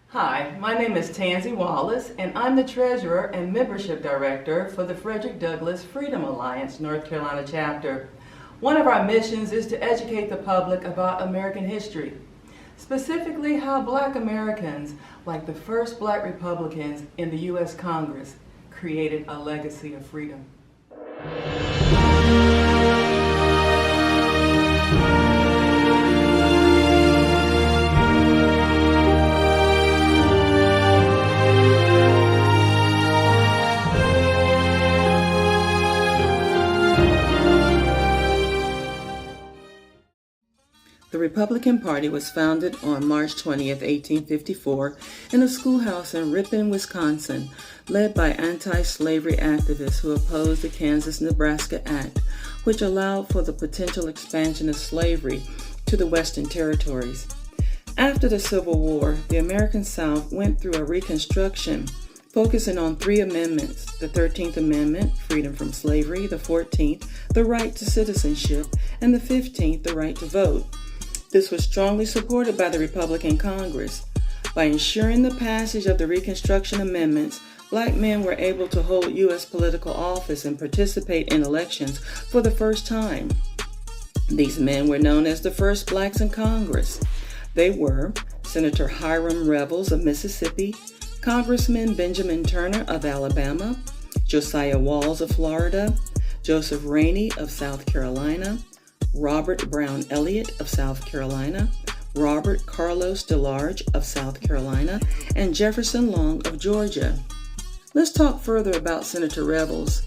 Hi, my name is Tansy Wallace, and I'm the Treasurer and Membership Director for the Frederick Douglass Freedom Alliance North Carolina chapter. One of our missions is to educate the public about American history, specifically how Black Americans, like the first Black Republicans in the U.S. Congress, created a legacy of freedom. The Republican Party was founded on March 20th, 1854, in a schoolhouse in Ripon, Wisconsin, led by anti-slavery activists who opposed the Kansas-Nebraska Act, which allowed for the potential expansion of slavery to the Western territories. After the Civil War, the American South went through a reconstruction, focusing on three amendments: the 13th Amendment, freedom from slavery; the 14th, the right to citizenship; and the 15th, the right to vote. This was strongly supported by the Republican Congress. By ensuring the passage of the Reconstruction Amendments, Black men were able to hold U.S. political office and participate in elections for the first time. These men were known as the first Blacks in Congress. They were Senator Hiram Revels of Mississippi, Congressman Benjamin Turner of Alabama, Josiah Walls of Florida, Joseph Rainey of South Carolina, Robert Brown Elliott of South Carolina, Robert Carlos DeLarge of South Carolina, and Jefferson Long of Georgia. Let's talk further about Senator Revels.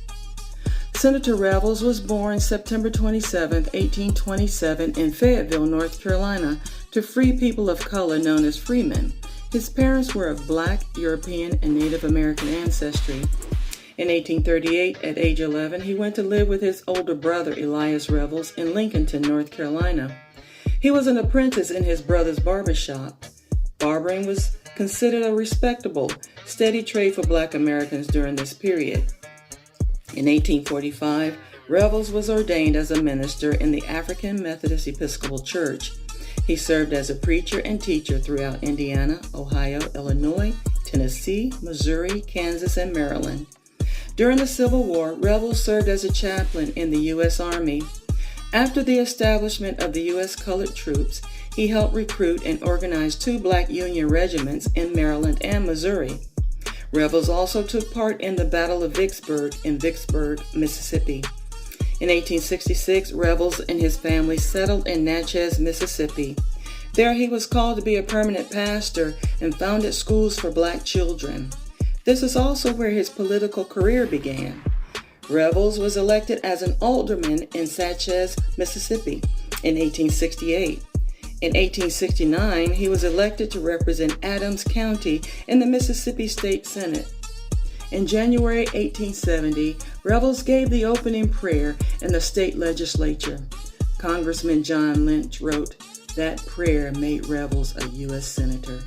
Senator Revels was born September 27, 1827 in Fayetteville, North Carolina, to free people of color known as freemen. His parents were of Black, European, and Native American ancestry. In 1838, at age 11, he went to live with his older brother, Elias Revels, in Lincolnton, North Carolina. He was an apprentice in his brother's barber shop. Barbering was considered a respectable, steady trade for Black Americans during this period. In 1845, Revels was ordained as a minister in the African Methodist Episcopal Church. He served as a preacher and teacher throughout Indiana, Ohio, Illinois, Tennessee, Missouri, Kansas, and Maryland. During the Civil War, Revels served as a chaplain in the U.S. Army. After the establishment of the U.S. colored troops, he helped recruit and organize two Black Union regiments in Maryland and Missouri. Revels also took part in the Battle of Vicksburg in Vicksburg, Mississippi. In 1866, Revels and his family settled in Natchez, Mississippi. There he was called to be a permanent pastor and founded schools for Black children. This is also where his political career began. Revels was elected as an alderman in Natchez, Mississippi in 1868. In 1869, he was elected to represent Adams County in the Mississippi State Senate. In January 1870, Revels gave the opening prayer in the state legislature. Congressman John Lynch wrote, "That prayer made Revels a U.S. Senator."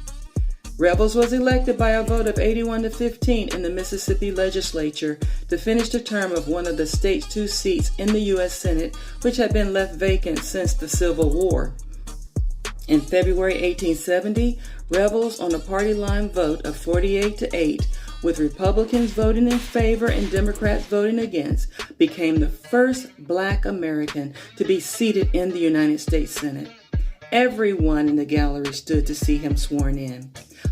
Revels was elected by a vote of 81 to 15 in the Mississippi legislature to finish the term of one of the state's two seats in the U.S. Senate, which had been left vacant since the Civil War. In February 1870, Revels, on a party line vote of 48 to 8, with Republicans voting in favor and Democrats voting against, became the first Black American to be seated in the United States Senate. Everyone in the gallery stood to see him sworn in.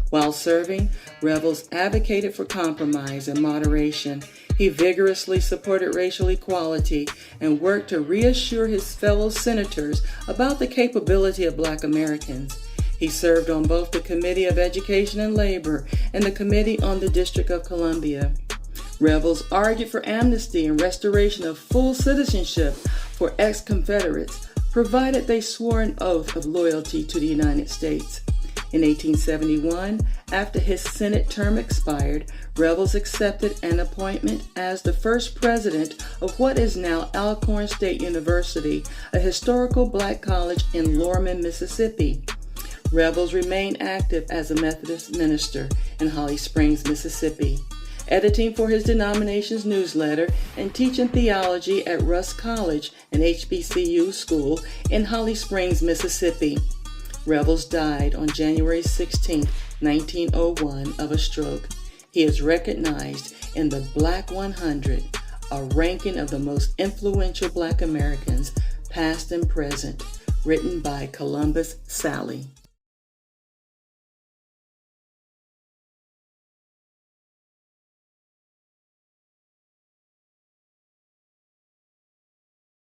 While serving, Revels advocated for compromise and moderation. He vigorously supported racial equality and worked to reassure his fellow senators about the capability of Black Americans. He served on both the Committee of Education and Labor and the Committee on the District of Columbia. Revels argued for amnesty and restoration of full citizenship for ex-Confederates, provided they swore an oath of loyalty to the United States. In 1871, after his Senate term expired, Revels accepted an appointment as the first president of what is now Alcorn State University, a historical Black college in Lorman, Mississippi. Revels remained active as a Methodist minister in Holly Springs, Mississippi, editing for his denomination's newsletter and teaching theology at Rusk College, an HBCU school in Holly Springs, Mississippi. Revels died on January 16, 1901, of a stroke. He is recognized in the Black 100, a ranking of the most influential Black Americans, past and present, written by Columbus Sally.